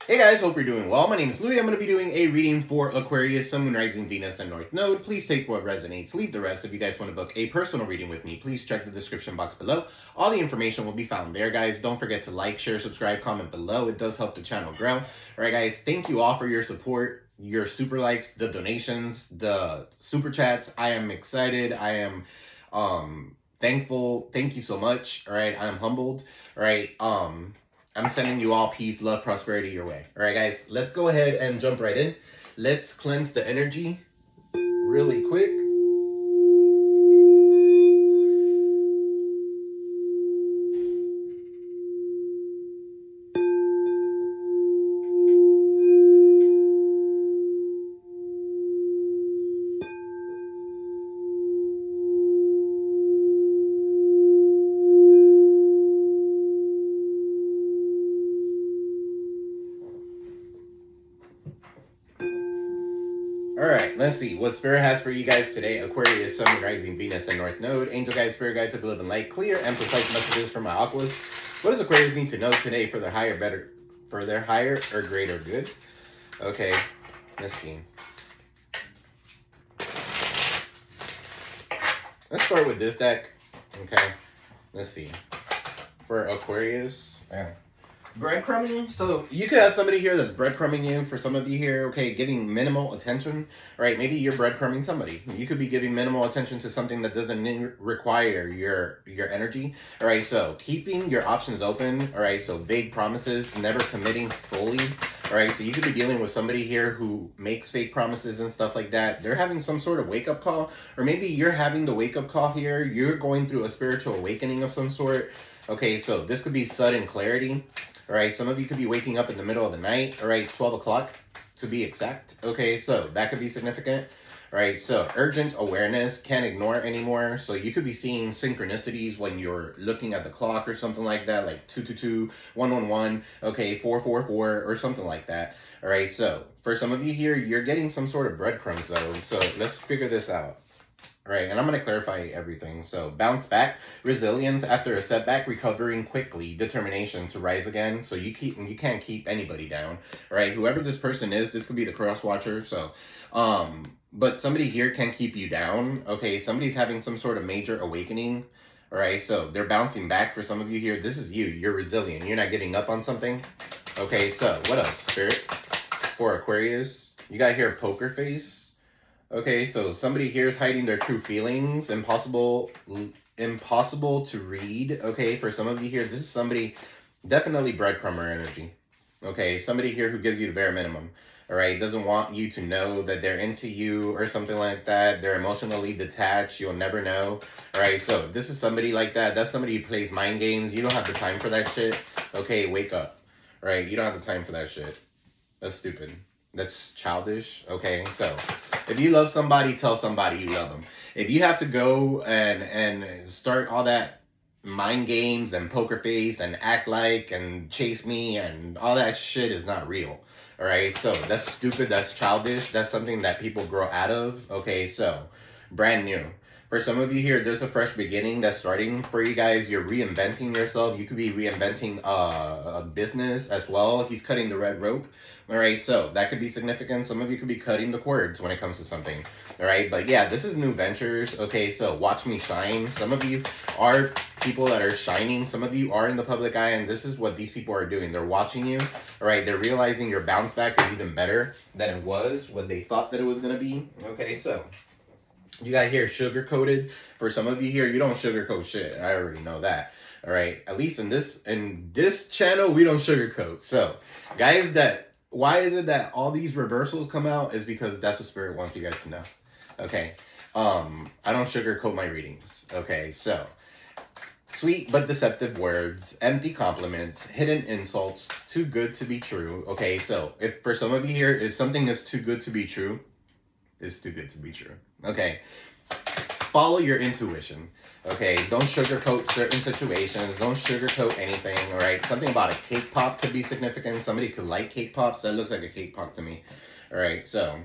Hey guys, hope you're doing well. My name is Louie. I'm going to be doing a reading for Aquarius, Sun, Moon, Rising, Venus, and North Node. Please take what resonates, leave the rest. If you guys want to book a personal reading with me, please check the description box below. All the information will be found there, guys. Don't forget to like, share, subscribe, comment below. It does help the channel grow. All right, guys, thank you all for your support, your super likes, the donations, the super chats. I am excited. I am thankful. Thank you so much. All right, I am humbled. All right, I'm sending you all peace, love, prosperity your way. All right, guys, let's go ahead and jump right in. Let's cleanse the energy really quick. All right, let's see what Spirit has for you guys today. Aquarius, Sun, Rising, Venus, and North Node. Angel guides, Spirit guides of love and light. Clear and precise messages from my Aquas. What does Aquarius need to know today for their higher, better, for their higher or greater good? Okay, let's see. Let's start with this deck. Okay, let's see. For Aquarius, breadcrumbing. So you could have somebody here that's breadcrumbing you. For some of you here, okay, giving minimal attention, right? Maybe you're breadcrumbing somebody. You could be giving minimal attention to something that doesn't require your energy. All right, so keeping your options open. All right, so vague promises, never committing fully. All right, so you could be dealing with somebody here who makes fake promises and stuff like that. They're having some sort of wake-up call, or maybe you're having the wake-up call here. You're going through a spiritual awakening of some sort. Okay, so this could be sudden clarity. All right, some of you could be waking up in the middle of the night. All right, 12 o'clock to be exact. Okay, so that could be significant. All right, so urgent awareness, can't ignore anymore. So you could be seeing synchronicities when you're looking at the clock or something like that, like 222, 111, okay, 444, or something like that. All right, so for some of you here, you're getting some sort of breadcrumbs though. So let's figure this out. Right, and I'm going to clarify everything. So, bounce back, resilience after a setback, recovering quickly, determination to rise again. So you can't keep anybody down, right? Whoever this person is, this could be the cross watcher. So, but somebody here can keep you down. Okay, somebody's having some sort of major awakening. All right, so they're bouncing back. For some of you here, this is you. You're resilient. You're not giving up on something. Okay, so what else, Spirit? For Aquarius, you got here poker face. Okay, so somebody here is hiding their true feelings. Impossible to read. Okay, for some of you here, this is somebody, definitely breadcrumber energy. Okay, somebody here who gives you the bare minimum. All right, doesn't want you to know that they're into you or something like that. They're emotionally detached. You'll never know. All right, so this is somebody like that. That's somebody who plays mind games. You don't have the time for that shit. Okay, wake up. All right, you don't have the time for that shit. That's stupid. That's childish. Okay, so if you love somebody, tell somebody you love them. If you have to go and start all that mind games and poker face and act like and chase me and all that shit is not real. All right, so that's stupid. That's childish. That's something that people grow out of. Okay, so brand new. For some of you here, there's a fresh beginning that's starting for you guys. You're reinventing yourself. You could be reinventing a business as well. He's cutting the red rope. All right, so that could be significant. Some of you could be cutting the cords when it comes to something. All right, but yeah, this is new ventures. Okay, so watch me shine. Some of you are people that are shining. Some of you are in the public eye, and this is what these people are doing. They're watching you. All right, they're realizing your bounce back is even better than it was, what they thought that it was going to be. Okay, so you got here sugar coated. For some of you here, you don't sugarcoat shit. I already know that. All right, at least in this channel, we don't sugarcoat. So, guys, why is it that all these reversals come out is because that's what Spirit wants you guys to know. Okay, I don't sugarcoat my readings. Okay, so sweet but deceptive words, empty compliments, hidden insults, too good to be true. Okay, so if for some of you here, if something is too good to be true, it's too good to be true. Okay, follow your intuition. Okay, don't sugarcoat certain situations. Don't sugarcoat anything. All right, something about a cake pop could be significant. Somebody could like cake pops. That looks like a cake pop to me. All right, so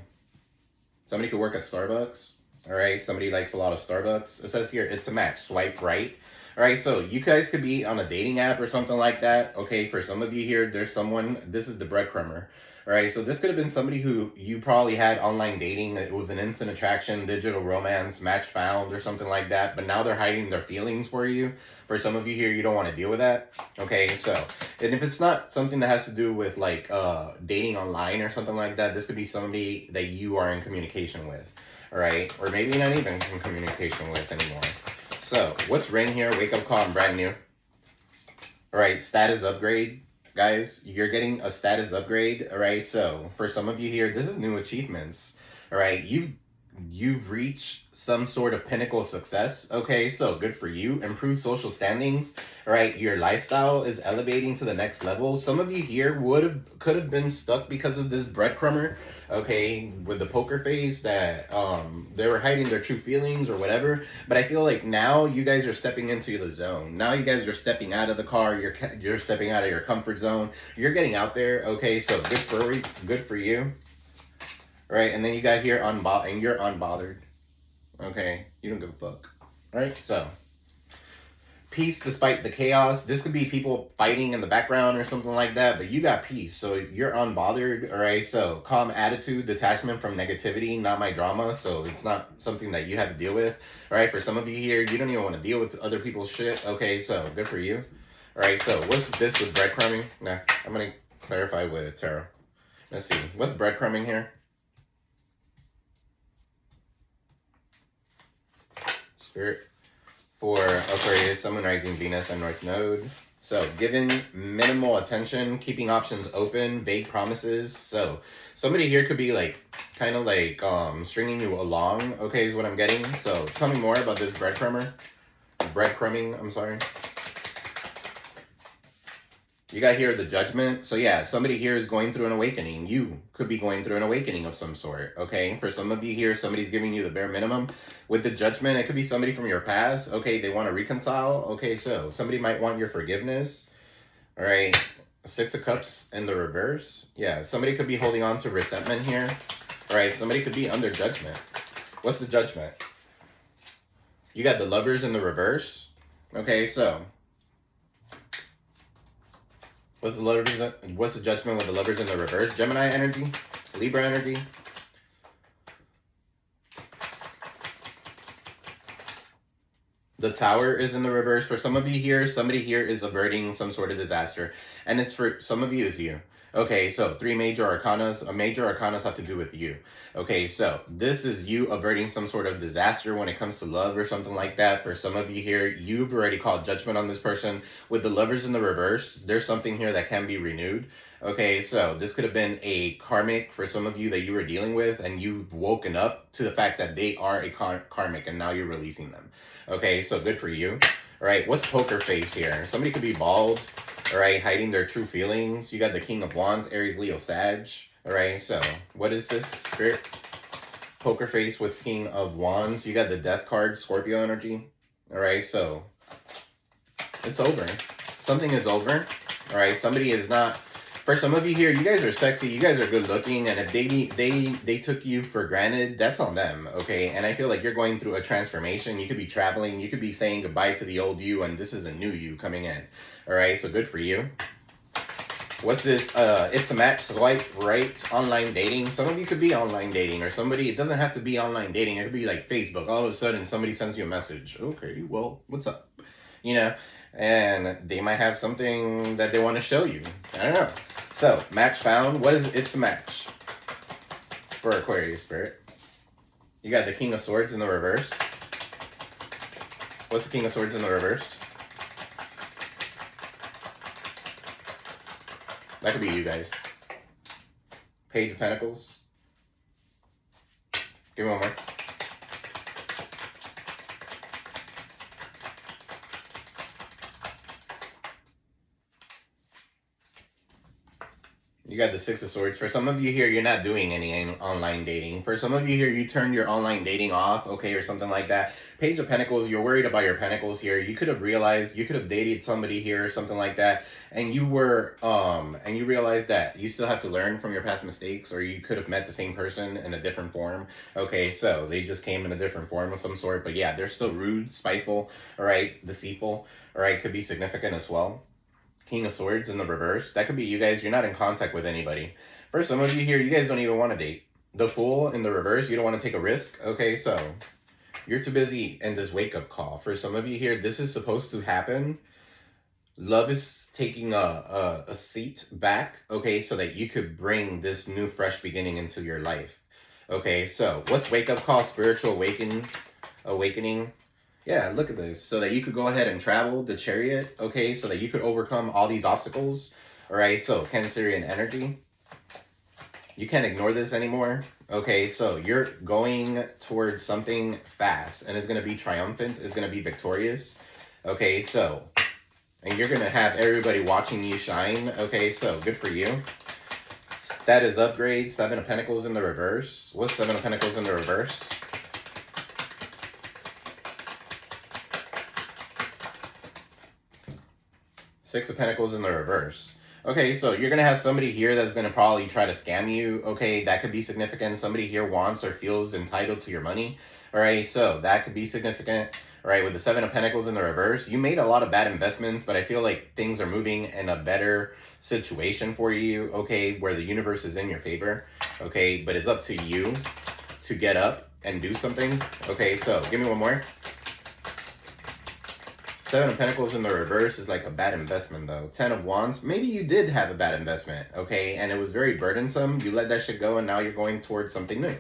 somebody could work at Starbucks. All right, somebody likes a lot of Starbucks. It says here it's a match. Swipe right. All right, so you guys could be on a dating app or something like that. Okay, for some of you here, there's someone, this is the breadcrumber. All right, so this could have been somebody who you probably had online dating. It was an instant attraction, digital romance, match found, or something like that. But now they're hiding their feelings for you. For some of you here, you don't want to deal with that. Okay, so, and if it's not something that has to do with like dating online or something like that, this could be somebody that you are in communication with. All right, or maybe not even in communication with anymore. So, what's ring here? Wake up call and brand new. All right, status upgrade. Guys, you're getting a status upgrade. All right, so for some of you here, this is new achievements. All right, you've reached some sort of pinnacle of success. Okay, so good for you. Improved social standings. All right, your lifestyle is elevating to the next level. Some of you here could have been stuck because of this breadcrumber. Okay, with the poker face that they were hiding their true feelings or whatever. But I feel like now you guys are stepping into the zone. Now you guys are stepping out of the car. You're stepping out of your comfort zone. You're getting out there. Okay, so good for you. Right, and then you got here and you're unbothered. Okay, you don't give a fuck. Right, so peace despite the chaos. This could be people fighting in the background or something like that, but you got peace, so you're unbothered. All right, so calm attitude, detachment from negativity, not my drama. So it's not something that you have to deal with. All right, for some of you here, you don't even want to deal with other people's shit. Okay, so good for you. All right, so what's this with breadcrumbing? Nah, I'm gonna clarify with tarot. Let's see, what's breadcrumbing here? Spirit for Aquarius, Sun, Moon, Rising, Venus, and North Node. So, giving minimal attention, keeping options open, vague promises. So, somebody here could be like, kind of like stringing you along, okay, is what I'm getting. So, tell me more about this breadcrumbing, I'm sorry. You got here the judgment. So yeah, somebody here is going through an awakening. You could be going through an awakening of some sort, okay? For some of you here, somebody's giving you the bare minimum. With the judgment, it could be somebody from your past. Okay, they want to reconcile. Okay, so somebody might want your forgiveness. All right, Six of Cups in the reverse. Yeah, somebody could be holding on to resentment here. All right, somebody could be under judgment. What's the judgment? You got the Lovers in the reverse. Okay, so what's the judgment with the Lovers in the reverse? Gemini energy, Libra energy. The Tower is in the reverse. For some of you here, somebody here is averting some sort of disaster. And it's for some of you is you. Okay, so 3 major arcanas. Major arcanas have to do with you. Okay, so this is you averting some sort of disaster when it comes to love or something like that. For some of you here, you've already called judgment on this person. With the Lovers in the reverse, there's something here that can be renewed. Okay, so this could have been a karmic for some of you that you were dealing with, and you've woken up to the fact that they are a karmic, and now you're releasing them. Okay, so good for you. All right, what's poker face here? Somebody could be bald, all right, hiding their true feelings. You got the King of Wands, Aries, Leo, Sag. All right, so what is this, Spirit? Poker face with King of Wands. You got the Death card, Scorpio energy. All right, so it's over. Something is over. All right, somebody is not... For some of you here, you guys are sexy, you guys are good looking, and if they took you for granted, that's on them, okay? And I feel like you're going through a transformation. You could be traveling, you could be saying goodbye to the old you, and this is a new you coming in. All right, so good for you. What's this? It's a match, swipe right, online dating. Some of you could be online dating, or somebody, it doesn't have to be online dating. It could be like Facebook. All of a sudden, somebody sends you a message. Okay, well, what's up? You know, and they might have something that they want to show you. I don't know. So, match found. What is it? It's a match for Aquarius, Spirit. You got the King of Swords in the reverse. What's the King of Swords in the reverse? That could be you guys. Page of Pentacles. Give me one more. You got the Six of Swords. For some of you here, you're not doing any online dating. For some of you here, you turned your online dating off, okay, or something like that. Page of Pentacles, you're worried about your Pentacles here. You could have realized, you could have dated somebody here or something like that, and you were, and you realized that you still have to learn from your past mistakes, or you could have met the same person in a different form, okay, so they just came in a different form of some sort, but yeah, they're still rude, spiteful, all right, deceitful, all right, could be significant as well. King of Swords in the reverse. That could be you guys. You're not in contact with anybody. For some of you here, you guys don't even want to date. The Fool in the reverse. You don't want to take a risk. Okay, so you're too busy in this wake-up call. For some of you here, this is supposed to happen. Love is taking a seat back, okay, so that you could bring this new fresh beginning into your life. Okay, so what's wake-up call? Spiritual awakening. Yeah, look at this. So that you could go ahead and travel the Chariot, okay? So that you could overcome all these obstacles, all right? So Cancerian energy. You can't ignore this anymore, okay? So you're going towards something fast, and it's going to be triumphant. It's going to be victorious, okay? So, and you're going to have everybody watching you shine, okay? So good for you. Status upgrade, Seven of Pentacles in the reverse. What's Seven of Pentacles in the reverse? Six of Pentacles in the reverse. Okay, so you're going to have somebody here that's going to probably try to scam you. Okay, that could be significant. Somebody here wants or feels entitled to your money. All right, so that could be significant. All right, with the Seven of Pentacles in the reverse, you made a lot of bad investments, but I feel like things are moving in a better situation for you, okay, where the universe is in your favor, okay, but it's up to you to get up and do something. Okay, so give me one more. Seven of Pentacles in the reverse is like a bad investment, though. Ten of Wands, maybe you did have a bad investment, okay? And it was very burdensome. You let that shit go, and now you're going towards something new,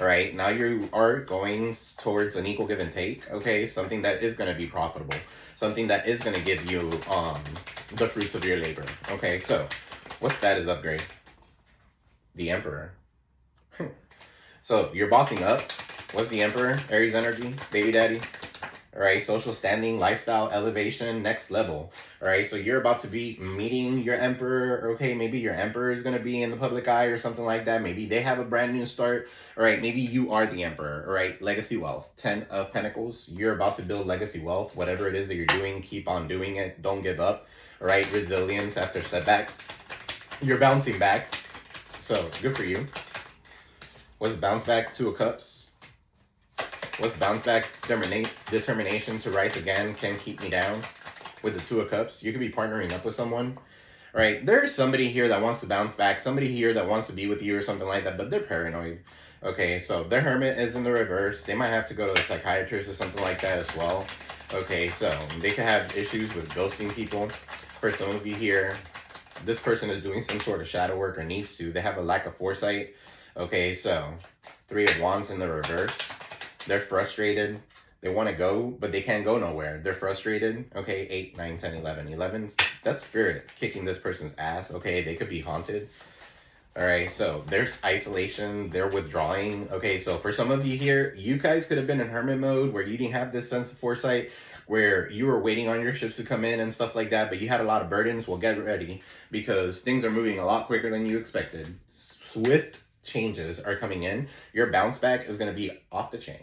all right? Now you are going towards an equal give and take, okay? Something that is going to be profitable. Something that is going to give you the fruits of your labor, okay? So, what status upgrade? The Emperor. So, you're bossing up. What's the Emperor? Aries energy, baby daddy. All right, social standing, lifestyle, elevation, next level. All right, so you're about to be meeting your emperor. Okay, maybe your emperor is going to be in the public eye or something like that. Maybe they have a brand new start. All right, maybe you are the emperor. All right, legacy wealth, 10 of Pentacles. You're about to build legacy wealth. Whatever it is that you're doing, keep on doing it. Don't give up. All right, resilience after setback. You're bouncing back. So good for you. What's bounce back? Two of Cups. What's bounce back? Determination to rise again. Can't keep me down. With the Two of Cups, you could be partnering up with someone. All right, there's somebody here that wants to bounce back. Somebody here that wants to be with you or something like that, but they're paranoid. Okay, so their Hermit is in the reverse. They might have to go to a psychiatrist or something like that as well. Okay, so they could have issues with ghosting people. For some of you here, this person is doing some sort of shadow work or needs to. They have a lack of foresight. Okay, so Three of Wands in the reverse. They're frustrated. They want to go, but they can't go nowhere. They're frustrated. Okay, 8, 9, 10, 11. 11, that's spirit kicking this person's ass. Okay, they could be haunted. All right, so there's isolation. They're withdrawing. Okay, so for some of you here, you guys could have been in hermit mode where you didn't have this sense of foresight, where you were waiting on your ships to come in and stuff like that, but you had a lot of burdens. Well, get ready because things are moving a lot quicker than you expected. Swift changes are coming in. Your bounce back is going to be off the chain.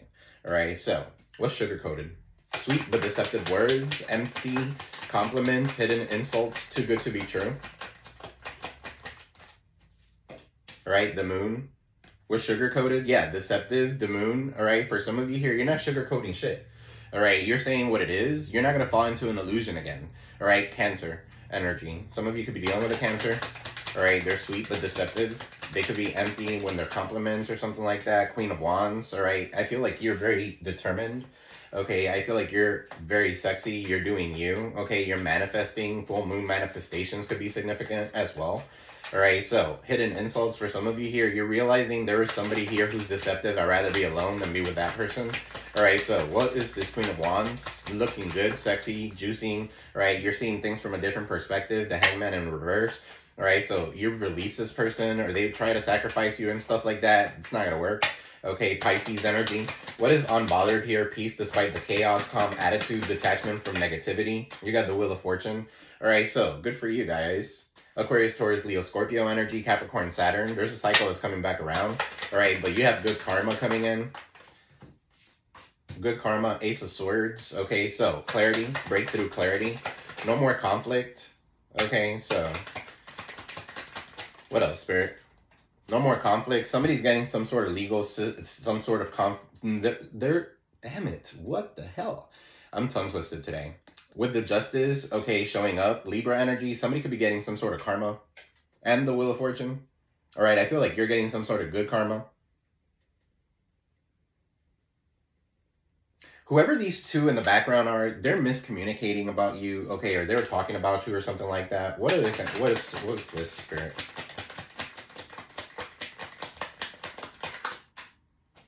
All right, so what's sugar-coated? Sweet but deceptive words, empty compliments, hidden insults, too good to be true. All right, the Moon. What's sugar-coated? Yeah, deceptive, the Moon. All right, for some of you here, you're not sugar-coating shit. All right, you're saying what it is. You're not going to fall into an illusion again. All right, Cancer energy. Some of you could be dealing with a Cancer. All right, they're sweet but deceptive. They could be empty when they're compliments or something like that. Queen of Wands, all right? I feel like you're very determined. Okay, I feel like you're very sexy. You're doing you. Okay, you're manifesting. Full moon manifestations could be significant as well. All right, so hidden insults for some of you here. You're realizing there is somebody here who's deceptive. I'd rather be alone than be with that person. All right, so what is this Queen of Wands? Looking good, sexy, juicing. All right, you're seeing things from a different perspective. The Hangman in reverse. All right, so you release this person or they try to sacrifice you and stuff like that. It's not going to work. Okay, Pisces energy. What is unbothered here? Peace despite the chaos, calm attitude, detachment from negativity. You got the Wheel of Fortune. All right, so good for you guys. Aquarius, Taurus, Leo, Scorpio energy, Capricorn, Saturn. There's a cycle that's coming back around. All right, but you have good karma coming in. Good karma, Ace of Swords. Okay, so clarity, breakthrough, clarity. No more conflict. Okay, so what else, Spirit? No more conflict. Somebody's getting some sort of legal, some sort of damn it, what the hell? I'm tongue twisted today. With the Justice, okay, showing up, Libra energy, somebody could be getting some sort of karma. And the Wheel of Fortune. All right, I feel like you're getting some sort of good karma. Whoever these two in the background are, they're miscommunicating about you, okay, or they're talking about you or something like that. What is this, Spirit?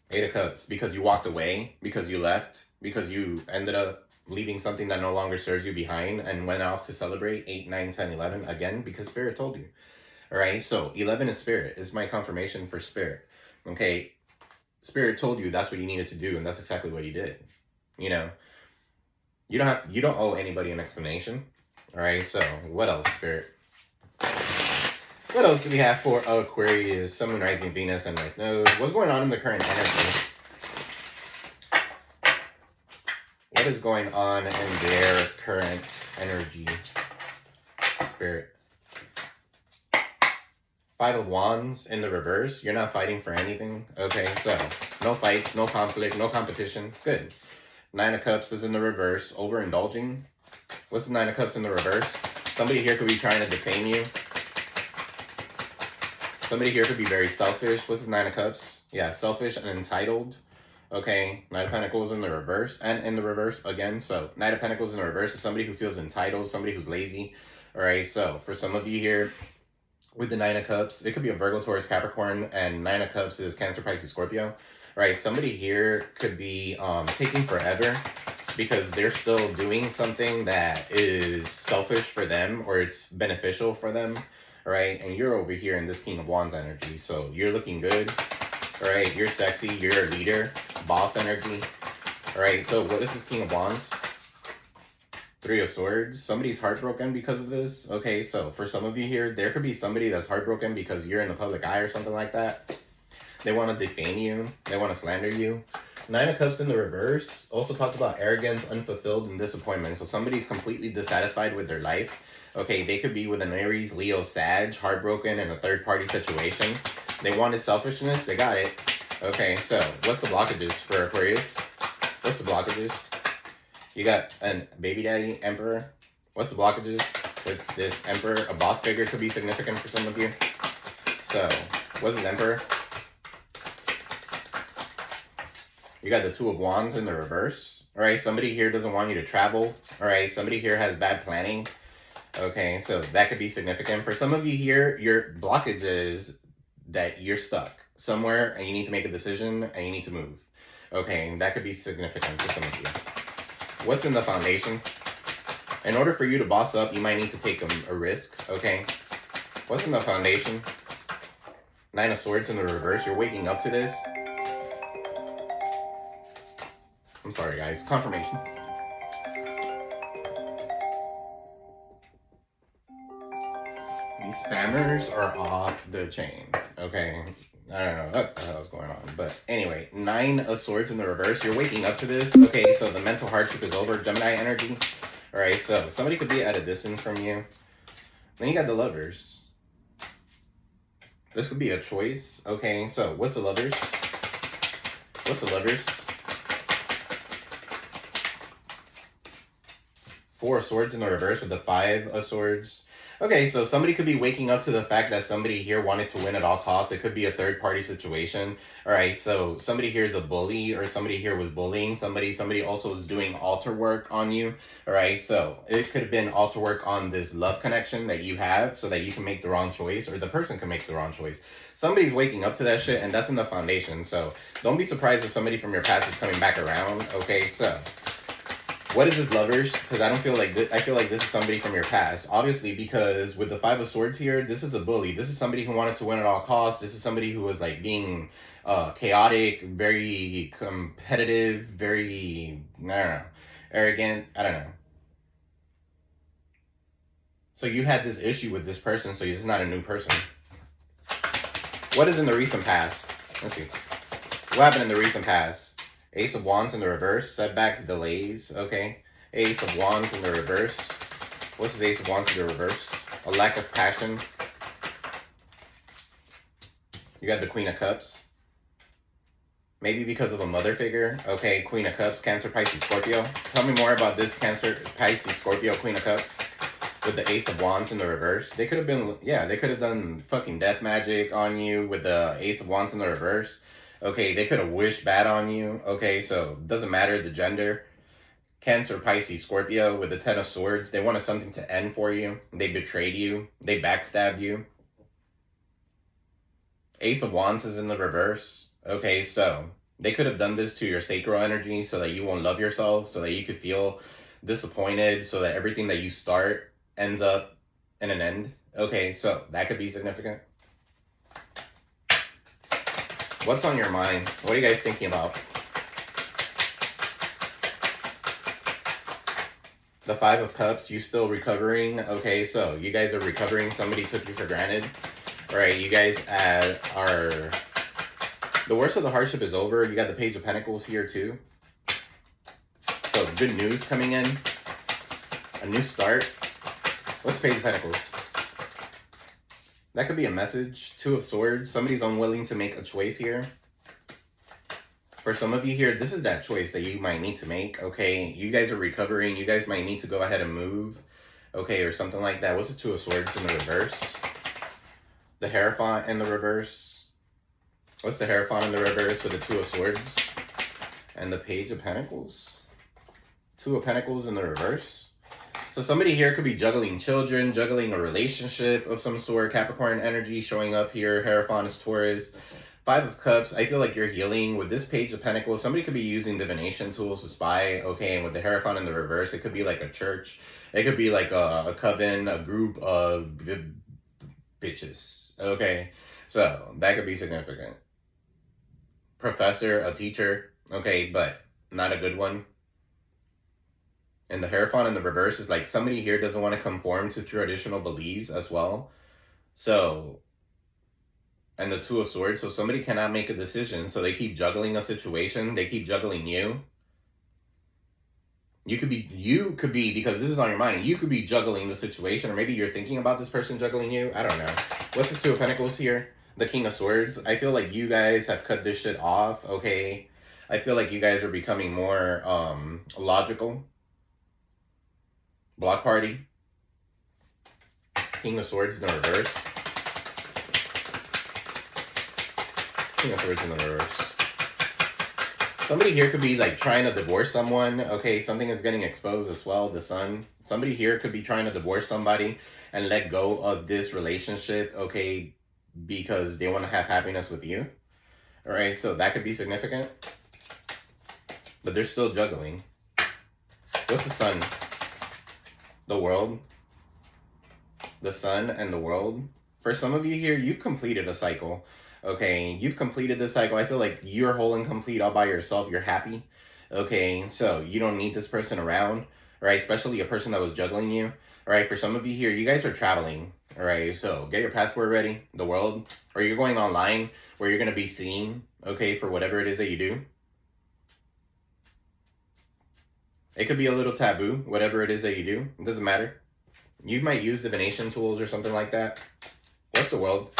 Eight of Cups, because you walked away, because you left, because you ended up leaving something that no longer serves you behind and went off to celebrate 8, 9, 10, 11, again, because Spirit told you. All right, so 11 is Spirit. It's my confirmation for Spirit. Okay, Spirit told you that's what you needed to do, and that's exactly what you did. You know, you don't owe anybody an explanation. All right, so what else, Spirit? What else do we have for Aquarius, Sun, Moon, Rising, Venus, and North Node? What's going on in the current energy? What is going on in their current energy, Spirit? Five of Wands in the reverse. You're not fighting for anything. Okay, so no fights, no conflict, no competition. Good. Nine of Cups is in the reverse. Overindulging. What's the Nine of Cups in the reverse? Somebody here could be trying to defame you. Somebody here could be very selfish. What's the Nine of Cups? Yeah, selfish and entitled. Okay, Knight of Pentacles in the reverse. And in the reverse again. So, Knight of Pentacles in the reverse is somebody who feels entitled. Somebody who's lazy. Alright, so for some of you here, with the Nine of Cups, it could be a Virgo, Taurus, Capricorn, and Nine of Cups is Cancer, Pisces, Scorpio. Right, somebody here could be taking forever because they're still doing something that is selfish for them or it's beneficial for them, right? And you're over here in this King of Wands energy, so you're looking good, all right? You're sexy, you're a leader, boss energy, all right? So what is this King of Wands? Three of Swords. Somebody's heartbroken because of this. Okay, so for some of you here, there could be somebody that's heartbroken because you're in the public eye or something like that. They want to defame you. They want to slander you. Nine of Cups in the reverse also talks about arrogance, unfulfilled, and disappointment. So somebody's completely dissatisfied with their life. Okay, they could be with an Aries, Leo, Sag, heartbroken in a third-party situation. They wanted selfishness. They got it. Okay, so what's the blockages for Aquarius? What's the blockages? You got a baby daddy, Emperor. What's the blockages with this Emperor? A boss figure could be significant for some of you. So, what's this Emperor? You got the Two of Wands in the reverse. All right, somebody here doesn't want you to travel. All right, somebody here has bad planning. Okay, so that could be significant. For some of you here, your blockage is that you're stuck somewhere and you need to make a decision and you need to move. Okay, and that could be significant for some of you. What's in the foundation? In order for you to boss up, you might need to take a risk, okay? What's in the foundation? Nine of Swords in the reverse. You're waking up to this. I'm sorry, guys. Confirmation. These spammers are off the chain, okay? I don't know what the hell's going on. But anyway, Nine of Swords in the reverse. You're waking up to this. Okay, so the mental hardship is over. Gemini energy. All right, so somebody could be at a distance from you. Then you got the Lovers. This could be a choice. Okay, so what's the Lovers? What's the Lovers? Four of Swords in the reverse with the Five of Swords. Okay, so somebody could be waking up to the fact that somebody here wanted to win at all costs. It could be a third-party situation. All right, so somebody here is a bully or somebody here was bullying somebody. Somebody also is doing altar work on you. All right, so it could have been altar work on this love connection that you have so that you can make the wrong choice or the person can make the wrong choice. Somebody's waking up to that shit and that's in the foundation. So don't be surprised if somebody from your past is coming back around. Okay, so what is this, Lovers? Because I don't feel like I feel like this is somebody from your past. Obviously, because with the Five of Swords here, this is a bully. This is somebody who wanted to win at all costs. This is somebody who was like being chaotic, very competitive, very, I don't know, arrogant. I don't know. So you had this issue with this person, so it's not a new person. What is in the recent past? Let's see. What happened in the recent past? Ace of Wands in the reverse. Setbacks, delays. Okay. Ace of Wands in the reverse. What's this Ace of Wands in the reverse? A lack of passion. You got the Queen of Cups. Maybe because of a mother figure. Okay, Queen of Cups, Cancer, Pisces, Scorpio. Tell me more about this Cancer, Pisces, Scorpio, Queen of Cups. With the Ace of Wands in the reverse. They could have been, yeah, they could have done fucking death magic on you with the Ace of Wands in the reverse. Okay, they could have wished bad on you. Okay, so doesn't matter the gender. Cancer, Pisces, Scorpio with the Ten of Swords. They wanted something to end for you. They betrayed you. They backstabbed you. Ace of Wands is in the reverse. Okay, so they could have done this to your sacral energy so that you won't love yourself, so that you could feel disappointed, so that everything that you start ends up in an end. Okay, so that could be significant. What's on your mind? What are you guys thinking about? The Five of Cups, you still recovering. Okay, so you guys are recovering. Somebody took you for granted. All right, you guys are... The worst of the hardship is over. You got the Page of Pentacles here too. So good news coming in. A new start. What's the Page of Pentacles? That could be a message. Two of Swords. Somebody's unwilling to make a choice here. For some of you here, this is that choice that you might need to make, okay? You guys are recovering. You guys might need to go ahead and move, okay, or something like that. What's the Two of Swords in the reverse? The Hierophant in the reverse. What's the Hierophant in the reverse with the Two of Swords? And the Page of Pentacles? Two of Pentacles in the reverse. So somebody here could be juggling children, juggling a relationship of some sort. Capricorn energy showing up here. Hierophant is Taurus. Five of Cups, I feel like you're healing. With this Page of Pentacles, somebody could be using divination tools to spy. Okay, and with the Hierophant in the reverse, it could be like a church. It could be like a coven, a group of bitches. Okay, so that could be significant. Professor, a teacher. Okay, but not a good one. And the Hierophant in the reverse is like somebody here doesn't want to conform to traditional beliefs as well. So, and the Two of Swords, so somebody cannot make a decision. So they keep juggling a situation. They keep juggling you. You could be, because this is on your mind, you could be juggling the situation, or maybe you're thinking about this person juggling you. I don't know. What's this Two of Pentacles here? The King of Swords. I feel like you guys have cut this shit off, okay? I feel like you guys are becoming more logical. Block party. King of Swords in the reverse. King of Swords in the reverse. Somebody here could be like trying to divorce someone. Okay, something is getting exposed as well. The Sun. Somebody here could be trying to divorce somebody and let go of this relationship. Okay, because they want to have happiness with you. All right, so that could be significant. But they're still juggling. What's the Sun? The World. The Sun and the World. For some of you here, you've completed a cycle. Okay, you've completed this cycle. I feel like you're whole and complete all by yourself. You're happy. Okay, so you don't need this person around. Right, especially a person that was juggling you. All right, for some of you here, you guys are traveling. All right, so get your passport ready. The world. Or you're going online where you're going to be seen. Okay, for whatever it is that you do. It could be a little taboo, whatever it is that you do. It doesn't matter. You might use divination tools or something like that. What's the World?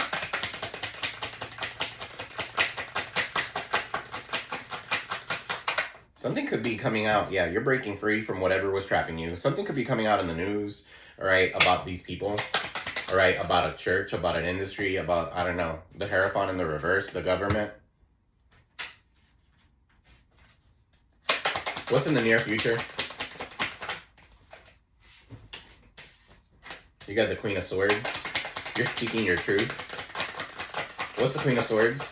Something could be coming out. Yeah, you're breaking free from whatever was trapping you. Something could be coming out in the news, all right, about these people. All right, about a church, about an industry, about, I don't know, the Hierophant in the reverse, the government. What's in the near future? You got the Queen of Swords. You're speaking your truth. What's the Queen of Swords?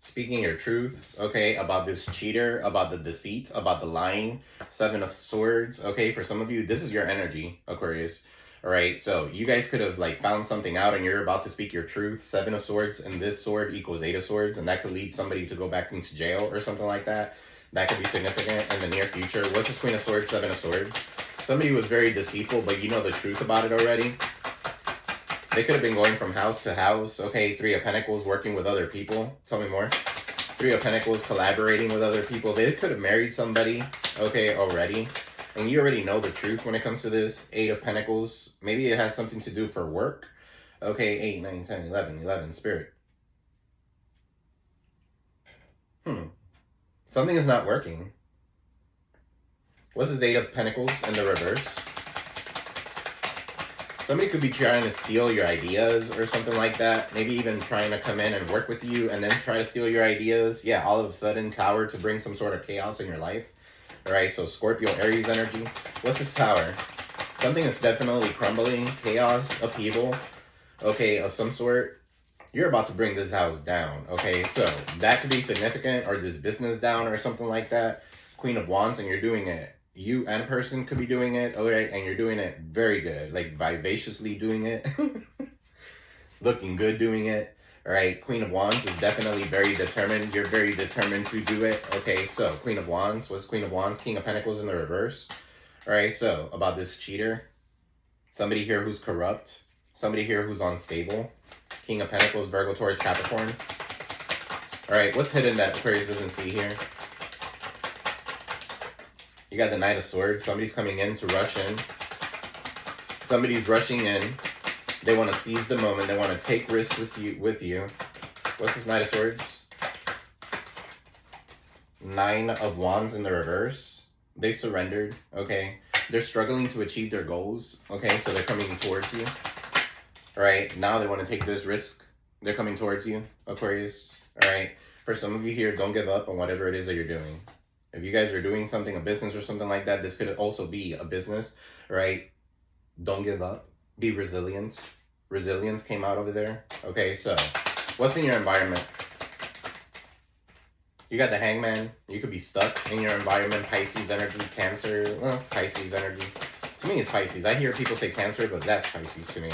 Speaking your truth, okay, about this cheater, about the deceit, about the lying. Seven of Swords, okay, for some of you, this is your energy, Aquarius. All right, so you guys could have like found something out and you're about to speak your truth. Seven of Swords and this sword equals Eight of Swords, and that could lead somebody to go back into jail or something like that. That could be significant in the near future. What's this Queen of Swords, Seven of Swords? Somebody was very deceitful, but you know the truth about it already. They could have been going from house to house. Okay, Three of Pentacles, working with other people. Tell me more. Three of Pentacles, collaborating with other people. They could have married somebody, okay, already. And you already know the truth when it comes to this. Eight of Pentacles. Maybe it has something to do for work. Okay, 8, 9, 10, 11, Spirit. Something is not working. What's this Eight of Pentacles in the reverse? Somebody could be trying to steal your ideas or something like that. Maybe even trying to come in and work with you and then try to steal your ideas. Yeah, all of a sudden, Tower to bring some sort of chaos in your life. All right, so Scorpio, Aries energy. What's this Tower? Something is definitely crumbling, chaos, upheaval, okay, of some sort. You're about to bring this house down, okay? So that could be significant, or this business down or something like that. Queen of Wands, and you're doing it. You and person could be doing it, all right? And you're doing it very good, like vivaciously doing it. Looking good doing it, all right? Queen of Wands is definitely very determined. You're very determined to do it, okay? So Queen of Wands, what's Queen of Wands? King of Pentacles in the reverse. All right, so about this cheater. Somebody here who's corrupt. Somebody here who's unstable. King of Pentacles, Virgo, Taurus, Capricorn. All right, what's hidden that Aquarius doesn't see here? You got the Knight of Swords. Somebody's coming in to rush in. Somebody's rushing in. They want to seize the moment. They want to take risks with you. What's this Knight of Swords? Nine of Wands in the reverse. They've surrendered, okay? They're struggling to achieve their goals, okay? So they're coming towards you. All right, now they want to take this risk. They're coming towards you, Aquarius. All right, for some of you here, don't give up on whatever it is that you're doing. If you guys are doing something, a business or something like that, this could also be a business, right? Don't give up. Be resilient. Resilience came out over there. Okay, so what's in your environment? You got the Hangman. You could be stuck in your environment. Pisces energy, Cancer. Well, Pisces energy. To me, it's Pisces. I hear people say Cancer, but that's Pisces to me.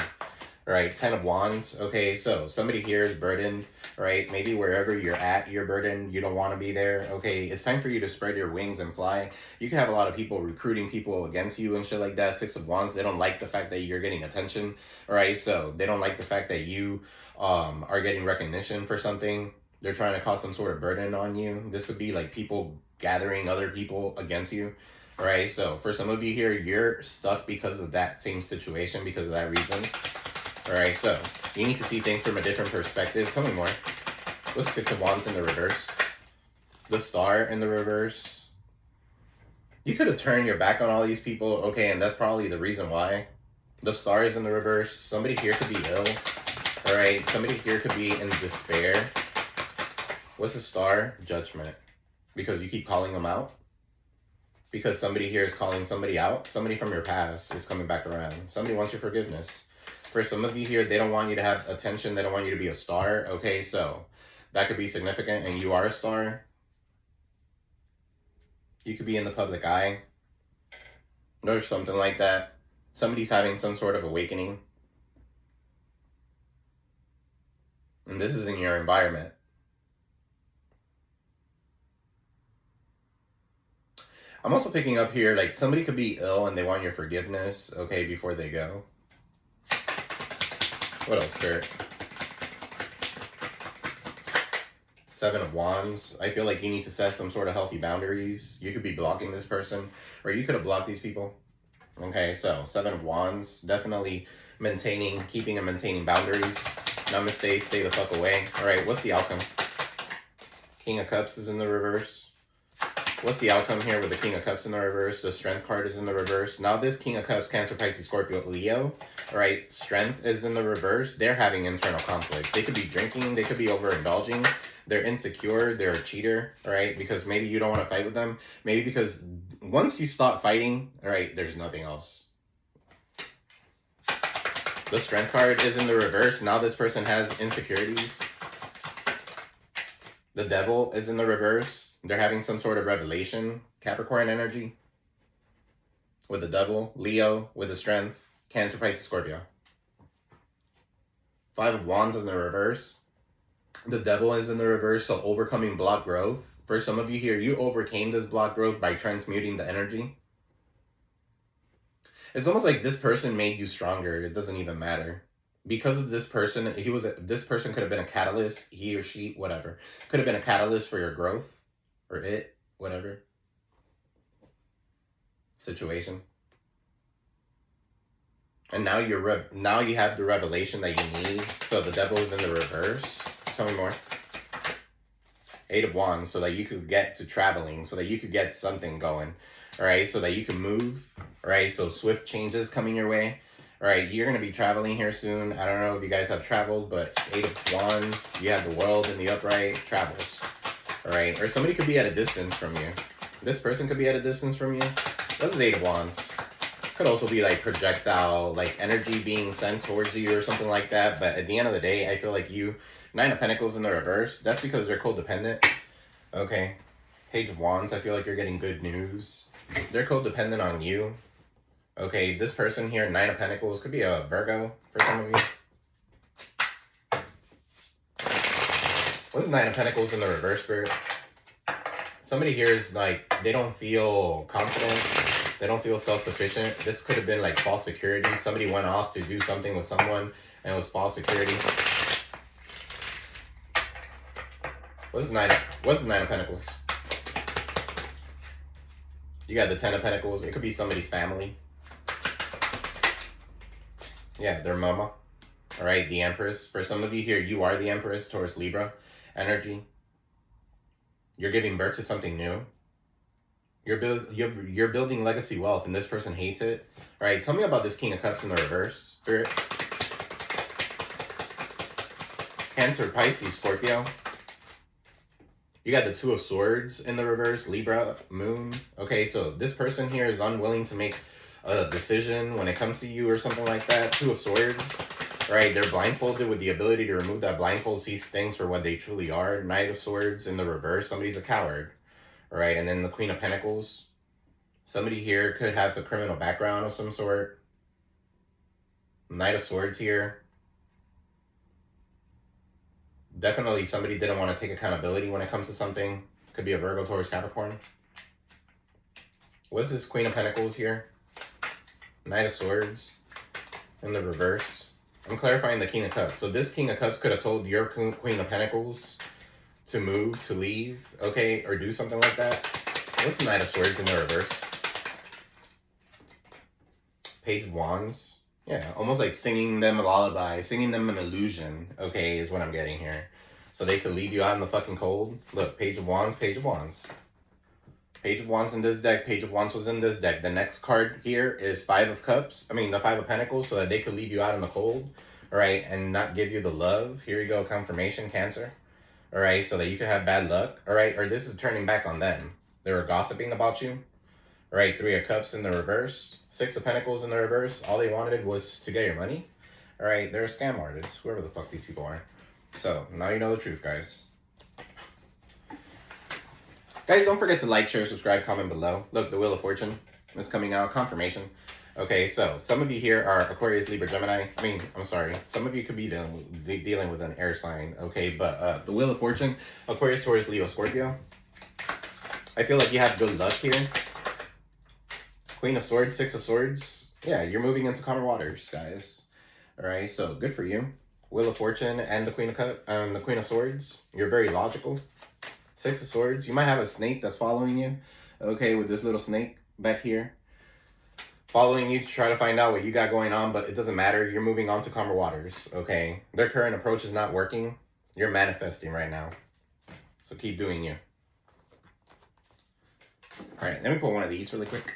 All right, Ten of Wands. Okay, so somebody here is burdened, right? Maybe wherever you're at, you're burdened. You don't want to be there. Okay, it's time for you to spread your wings and fly. You can have a lot of people recruiting people against you and shit like that. Six of Wands, they don't like the fact that you're getting attention. All right, so they don't like the fact that you are getting recognition for something. They're trying to cause some sort of burden on you. This could be like people gathering other people against you. All right, so for some of you here, you're stuck because of that same situation, because of that reason. All right, so you need to see things from a different perspective. Tell me more. What's Six of Wands in the reverse? The Star in the reverse. You could have turned your back on all these people. Okay, and that's probably the reason why. The Star is in the reverse. Somebody here could be ill. All right, somebody here could be in despair. What's the Star? Judgment. Because you keep calling them out. Because somebody here is calling somebody out. Somebody from your past is coming back around. Somebody wants your forgiveness. For some of you here, they don't want you to have attention. They don't want you to be a star. Okay, so that could be significant, and you are a star. You could be in the public eye. Or something like that. Somebody's having some sort of awakening. And this is in your environment. I'm also picking up here, like somebody could be ill and they want your forgiveness, okay, before they go. What else, Spirit? Seven of Wands. I feel like you need to set some sort of healthy boundaries. You could be blocking this person, or you could have blocked these people. Okay, so Seven of Wands. Definitely keeping and maintaining boundaries. Namaste, stay the fuck away. All right, what's the outcome? King of Cups is in the reverse. What's the outcome here with the King of Cups in the reverse? The Strength card is in the reverse. Now this King of Cups, Cancer, Pisces, Scorpio, Leo, all right, Strength is in the reverse. They're having internal conflicts. They could be drinking. They could be overindulging. They're insecure. They're a cheater, all right, because maybe you don't want to fight with them. Maybe because once you stop fighting, all right, there's nothing else. The Strength card is in the reverse. Now this person has insecurities. The Devil is in the reverse. They're having some sort of revelation. Capricorn energy. With the Devil. Leo with the Strength. Cancer, Pisces, Scorpio. Five of Wands in the reverse. The Devil is in the reverse, so overcoming block growth. For some of you here, you overcame this block growth by transmuting the energy. It's almost like this person made you stronger. It doesn't even matter. Because of this person, this person could have been a catalyst, he or she, whatever. Could have been a catalyst for your growth, or it, whatever. Situation. And now now you have the revelation that you need. So the devil is in the reverse. Tell me more. 8 of Wands, so that you could get to traveling, so that you could get something going. All right, so that you can move. All right, so swift changes coming your way. All right, you're going to be traveling here soon. I don't know if you guys have traveled, but 8 of Wands, you have the world in the upright, travels. All right, or somebody could be at a distance from you. This person could be at a distance from you. That's 8 of Wands. Could also be like projectile, like energy being sent towards you or something like that. But at the end of the day, I feel like 9 of Pentacles in the reverse. That's because they're codependent. Okay. Page of Wands, I feel like you're getting good news. They're codependent on you. Okay, this person here, 9 of Pentacles, could be a Virgo for some of you. What's 9 of Pentacles in the reverse, Spirit? Somebody here is like, they don't feel confident. They don't feel self-sufficient. This could have been like false security. Somebody went off to do something with someone and it was false security. What's the 9 of Pentacles? You got the 10 of Pentacles. It could be somebody's family. Yeah, their mama. All right, the Empress. For some of you here, you are the Empress towards Libra energy. You're giving birth to something new. You're building legacy wealth, and this person hates it. All right, tell me about this King of Cups in the reverse, Spirit. Cancer, Pisces, Scorpio. You got the 2 of Swords in the reverse, Libra, Moon. Okay, so this person here is unwilling to make a decision when it comes to you or something like that. 2 of Swords. All right, they're blindfolded with the ability to remove that blindfold, see things for what they truly are. Knight of Swords in the reverse. Somebody's a coward. All right, and then the Queen of Pentacles. Somebody here could have a criminal background of some sort. Knight of Swords here. Definitely somebody didn't want to take accountability when it comes to something. Could be a Virgo, Taurus, Capricorn. What's this Queen of Pentacles here? Knight of Swords in the reverse. I'm clarifying the King of Cups. So this King of Cups could have told your Queen of Pentacles to move, to leave, okay, or do something like that. What's the Knight of Swords in the reverse? Page of Wands. Yeah, almost like singing them a lullaby, singing them an illusion, okay, is what I'm getting here. So they could leave you out in the fucking cold. Look, Page of Wands, Page of Wands. Page of Wands in this deck, Page of Wands was in this deck. The next card here is 5 of Cups. I mean, the 5 of Pentacles, so that they could leave you out in the cold, all right, and not give you the love. Here you go, confirmation, Cancer. All right, so that you could have bad luck, all right, or this is turning back on them. They were gossiping about you. All right, 3 of Cups in the reverse, 6 of Pentacles in the reverse. All they wanted was to get your money. All right, they're a scam artist, whoever the fuck these people are. So now you know the truth, guys. Guys, don't forget to like, share, subscribe, comment below. Look, the Wheel of Fortune is coming out, confirmation. Okay, so some of you here are Aquarius, Libra, Gemini. I'm sorry. Some of you could be dealing with an air sign, okay? But the Wheel of Fortune, Aquarius, Taurus, Leo, Scorpio. I feel like you have good luck here. Queen of Swords, 6 of Swords. Yeah, you're moving into calmer waters, guys. All right, so good for you. Wheel of Fortune and the Queen of Swords. You're very logical. 6 of Swords. You might have a snake that's following you. Okay, with this little snake back here. Following you to try to find out what you got going on, but it doesn't matter. You're moving on to calmer waters, okay? Their current approach is not working. You're manifesting right now. So keep doing you. All right, let me pull one of these really quick.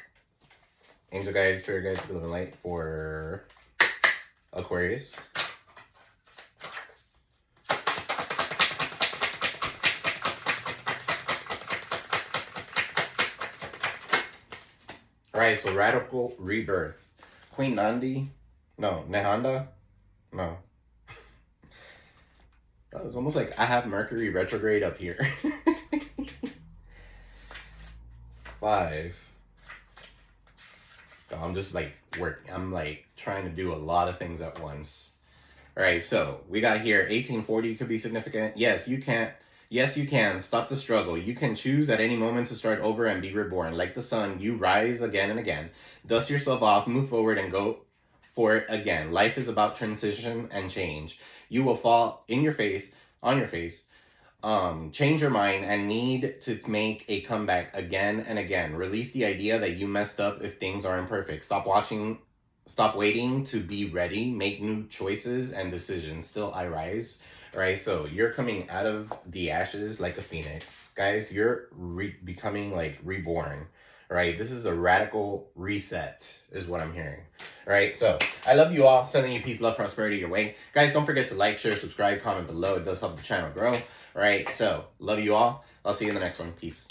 Angel guides, spirit guides, to live in light for Aquarius. All right, so Radical Rebirth. Queen Nandi. No, Nehanda. No. That was almost like I have Mercury retrograde up here. 5. I'm just like working. I'm like trying to do a lot of things at once. All right, so we got here 1840 could be significant. Yes, you can't Yes, you can. Stop the struggle. You can choose at any moment to start over and be reborn. Like the sun, you rise again and again. Dust yourself off, move forward, and go for it again. Life is about transition and change. You will fall in your face, on your face, change your mind, and need to make a comeback again and again. Release the idea that you messed up if things are imperfect. Stop waiting to be ready. Make new choices and decisions. Still I rise. All right, so you're coming out of the ashes like a phoenix. Guys, you're becoming like reborn. All right, this is a radical reset is what I'm hearing. All right, so I love you all. Sending you peace, love, prosperity your way. Guys, don't forget to like, share, subscribe, comment below. It does help the channel grow. All right, so love you all. I'll see you in the next one. Peace.